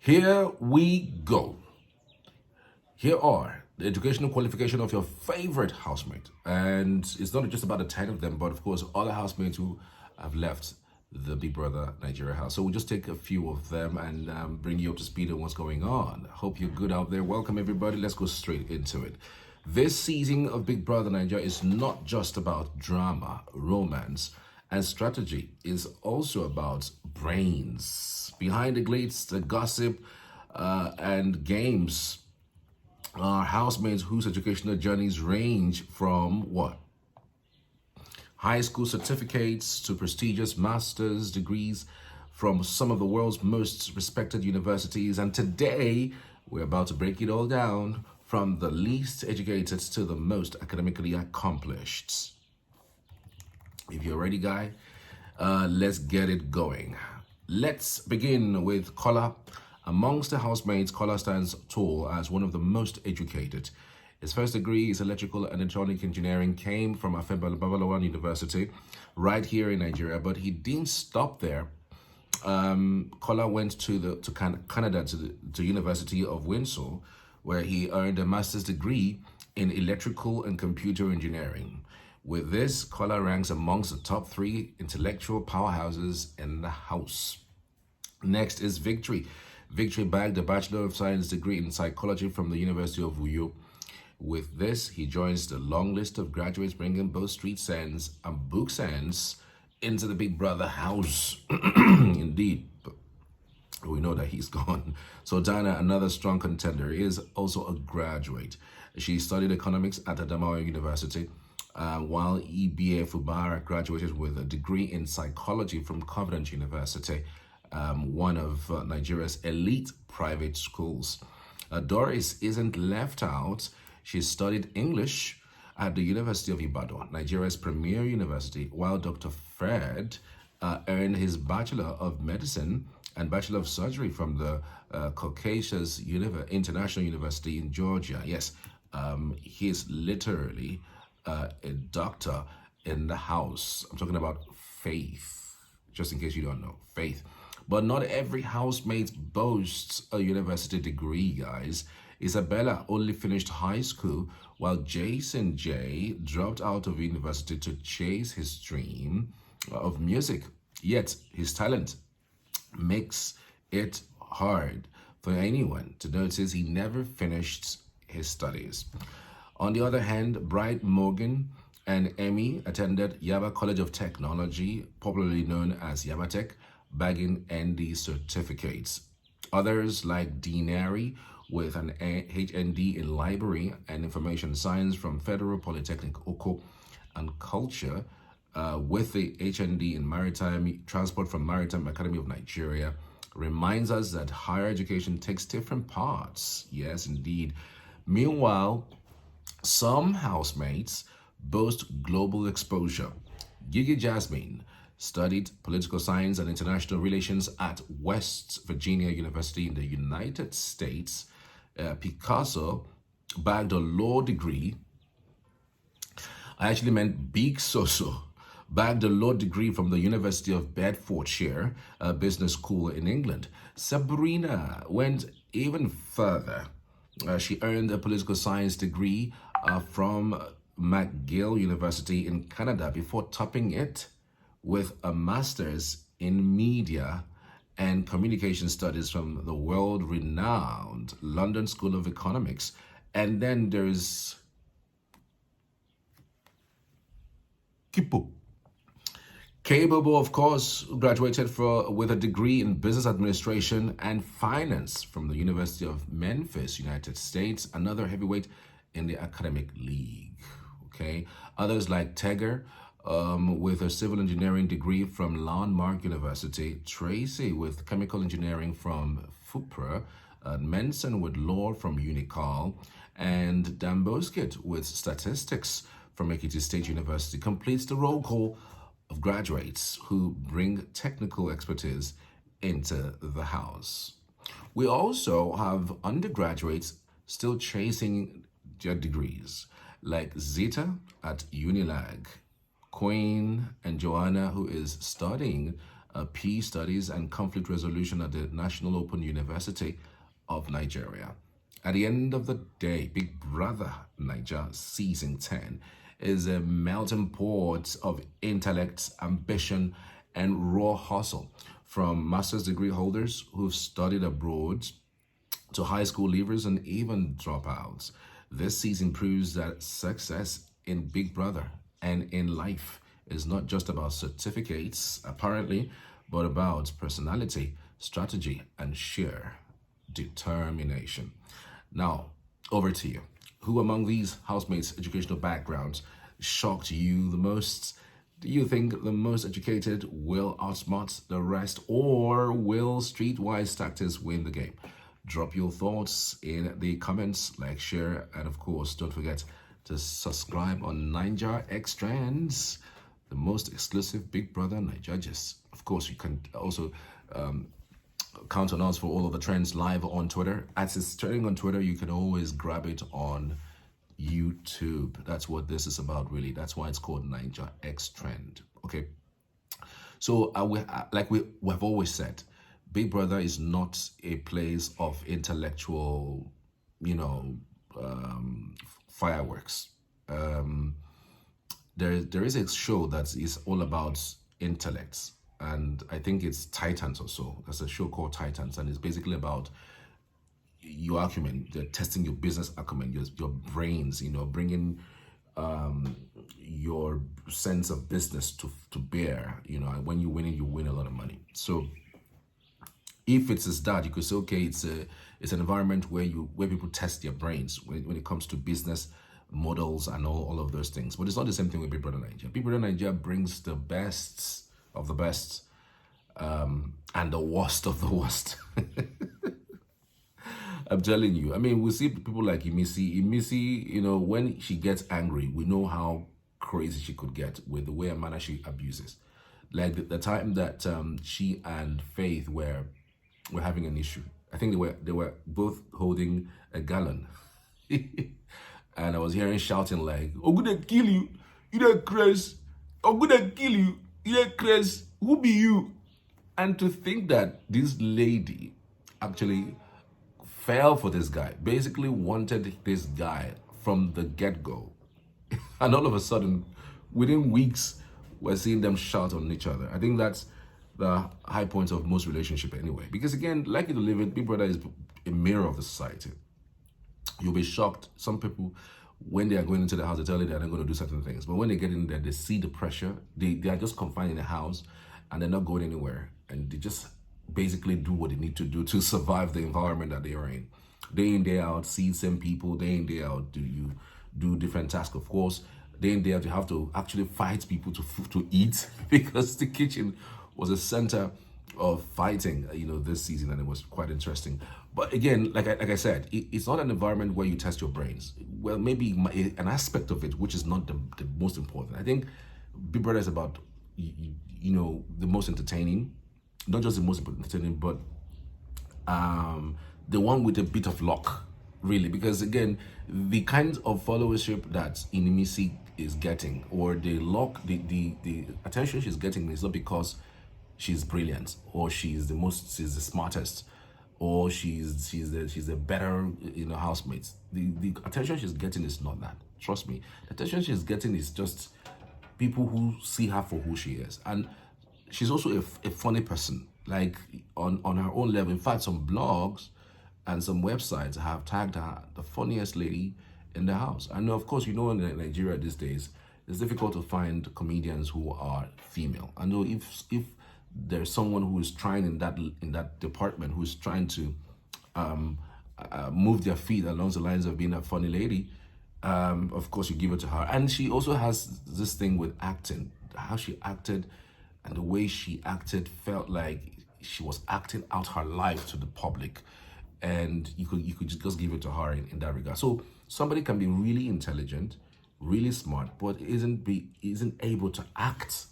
Here we go. Here are the educational qualification of your favorite housemate. And it's not just about the 10 of them, but of course, other housemates who have left the Big Brother Nigeria house. So we'll just take a few of them and bring you up to speed on what's going on. Hope you're good out there. Welcome, everybody. Let's go straight into it. This season of Big Brother Nigeria is not just about drama, romance, and strategy. It's also about brains. Behind the glitz, the gossip, and games are housemates whose educational journeys range from what? High school certificates to prestigious master's degrees from some of the world's most respected universities. And today, we're about to break it all down from the least educated to the most academically accomplished. If you're ready, guy, let's get it going. Let's begin with Kola. Amongst the housemates, Kola stands tall as one of the most educated. His first degree is electrical and electronic engineering, came from Babalawan University right here in Nigeria, but he didn't stop there. Kola went to Canada, to University of Windsor, where he earned a master's degree in electrical and computer engineering. With this, Kola ranks amongst the top 3 intellectual powerhouses in the house. Next is Victory. Victory bagged a Bachelor of Science degree in psychology from the University of Uyo. With this, he joins the long list of graduates bringing both street sense and book sense into the Big Brother house. Indeed, but we know that he's gone. Sultana, another strong contender, is also a graduate. She studied economics at Adamawa University, while Ibe Fubara graduated with a degree in psychology from Covenant University, one of Nigeria's elite private schools. Doris isn't left out. She studied English at the University of Ibadan, Nigeria's premier university, while Dr. Fred earned his Bachelor of Medicine and Bachelor of Surgery from the Caucasus International University in Georgia. Yes, he's literally a doctor in the house. I'm talking about Faith, just in case you don't know, Faith. But not every housemate boasts a university degree, guys. Isabella only finished high school, while Jason J dropped out of university to chase his dream of music. Yet his talent makes it hard for anyone to notice he never finished his studies. On the other hand, Bright Morgan and Emmy attended Yaba College of Technology, popularly known as Yabatech, bagging ND certificates. Others like Dinari with an HND in Library and Information Science from Federal Polytechnic Oko, and Culture with the HND in Maritime Transport from Maritime Academy of Nigeria, reminds us that higher education takes different paths. Yes, indeed. Meanwhile, some housemates boast global exposure. Gigi Jasmine studied political science and international relations at West Virginia University in the United States. Picasso bagged a law degree. I actually meant Big Soso bagged a law degree from the University of Bedfordshire Business School in England. Sabrina went even further. She earned a political science degree from McGill University in Canada before topping it with a master's in media and communication studies from the world-renowned London School of Economics. And then there's Kipo. Bobo, of course, graduated with a degree in business administration and finance from the University of Memphis, United States, another heavyweight in the academic league. Okay, others like Teger, with a civil engineering degree from Landmark University, Tracy with chemical engineering from FUPRA, Menson with law from Unical, and Damboskit with statistics from Ekiti State University completes the roll call of graduates who bring technical expertise into the house. We also have undergraduates still chasing their degrees, like Zita at Unilag, Queen and Joanna, who is studying Peace Studies and Conflict Resolution at the National Open University of Nigeria. At the end of the day, Big Brother Naija Season 10 is a melting pot of intellect, ambition, and raw hustle. From master's degree holders who've studied abroad to high school leavers and even dropouts, this season proves that success in Big Brother and in life is not just about certificates, apparently, but about personality, strategy, and sheer determination. Now, over to you. Who among these housemates' educational backgrounds shocked you the most? Do you think the most educated will outsmart the rest, or will streetwise tactics win the game? Drop your thoughts in the comments, like, share, and of course, don't forget to subscribe on Niger X Trends, the most exclusive Big Brother Naija gist. Of course, you can also count on us for all of the trends live on Twitter. As it's trending on Twitter, you can always grab it on YouTube. That's what this is about, really. That's why it's called Niger X Trend. Okay. So, like we have always said, Big Brother is not a place of intellectual, fireworks. There is a show that is all about intellects, and I think it's Titans or so. There's a show called Titans, and it's basically about your acumen, testing your business acumen, your brains, bringing your sense of business to bear. And when you win a lot of money. So if it's that, you could say, okay, it's an environment where people test their brains when it comes to business models and all of those things. But it's not the same thing with Big Brother Naija. Big Brother Naija brings the best of the best and the worst of the worst. I'm telling you. I mean, we see people like Imisi. Imisi, when she gets angry, we know how crazy she could get with the way and manner she abuses. Like the time that she and Faith were having an issue. I think they were both holding a gallon. And I was hearing shouting like, "I'm gonna kill you, you don't crazy. I'm gonna kill you, you don't crazy. Who be you?" And to think that this lady actually fell for this guy, basically wanted this guy from the get-go. And all of a sudden, within weeks, we're seeing them shout on each other. I think that's the high point of most relationship anyway. Because again, like it or leave it, Big Brother is a mirror of the society. You'll be shocked. Some people, when they are going into the house, they tell you they're not going to do certain things. But when they get in there, they see the pressure. They are just confined in the house and they're not going anywhere. And they just basically do what they need to do to survive the environment that they are in. Day in, day out, see the same people. Day in, day out, you do different tasks. Of course, day in, day out, you have to actually fight people to eat because the kitchen was a center of fighting, this season, and it was quite interesting. But again, like I said, it's not an environment where you test your brains. Well, maybe an aspect of it, which is not the most important. I think Big Brother is about, the most entertaining, not just the most entertaining, but the one with a bit of luck, really. Because again, the kind of followership that Imisi is getting, or the luck, the attention she's getting, is not because she's brilliant, or she's the smartest, or she's a better housemate. The attention she's getting is not that. Trust me. The attention she's getting is just people who see her for who she is. And she's also a funny person, like on her own level. In fact, some blogs and some websites have tagged her the funniest lady in the house. And of course, in Nigeria these days, it's difficult to find comedians who are female. I know if there's someone who is trying in that department, who's trying to move their feet along the lines of being a funny lady, of course you give it to her. And she also has this thing with acting. How she acted and the way she acted felt like she was acting out her life to the public, and you could just give it to her in that regard. So somebody can be really intelligent, really smart, but isn't able to act.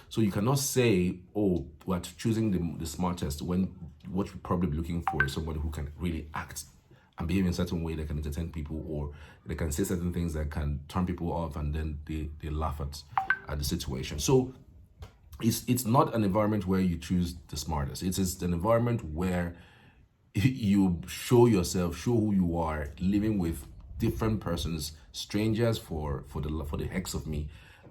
So you cannot say, oh, we're choosing the smartest, when what you're probably looking for is somebody who can really act and behave in a certain way that can entertain people, or they can say certain things that can turn people off, and then they laugh at the situation. So it's not an environment where you choose the smartest. It's an environment where you show yourself, show who you are, living with different persons, strangers for the hex of me,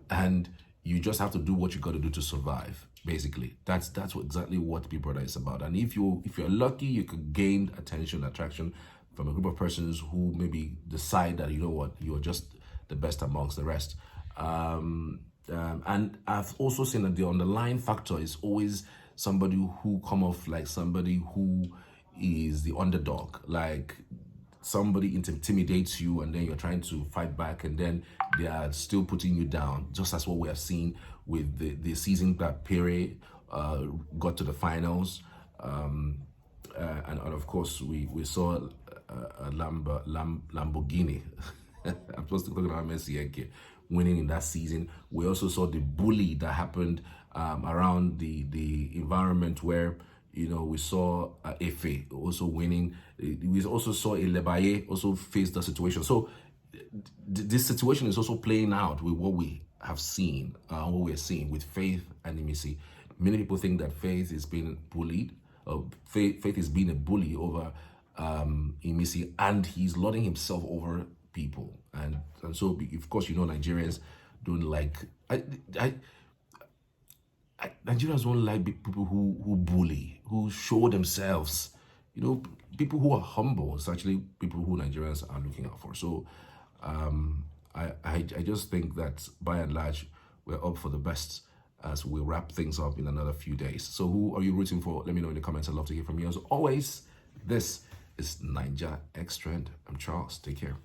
and you just have to do what you got to do to survive. Basically, that's exactly what Big Brother is about. And if you're lucky, you could gain attention, attraction from a group of persons who maybe decide that, you know what, you're just the best amongst the rest. And I've also seen that the underlying factor is always somebody who come off like somebody who is the underdog, like somebody intimidates you and then you're trying to fight back and then they are still putting you down, just as what we have seen with the season that Pere got to the finals. And of course we saw a Lamborghini. I'm supposed to talk about Messi again, winning in that season. We also saw the bully that happened around the environment where, you know, we saw Efe also winning. We also saw Lebaye also face the situation. So this situation is also playing out with what we have seen, what we're seeing with Faith and Imisi. Many people think that Faith is being bullied. Faith is being a bully over Imisi, and he's lording himself over people. And so, of course, you know, Nigerians don't like... Nigerians don't like people who bully, who show themselves. You know, people who are humble is actually people who Nigerians are looking out for. So I just think that by and large, we're up for the best as we wrap things up in another few days. So who are you rooting for? Let me know in the comments. I'd love to hear from you. As always, this is Naija X Trend. I'm Charles. Take care.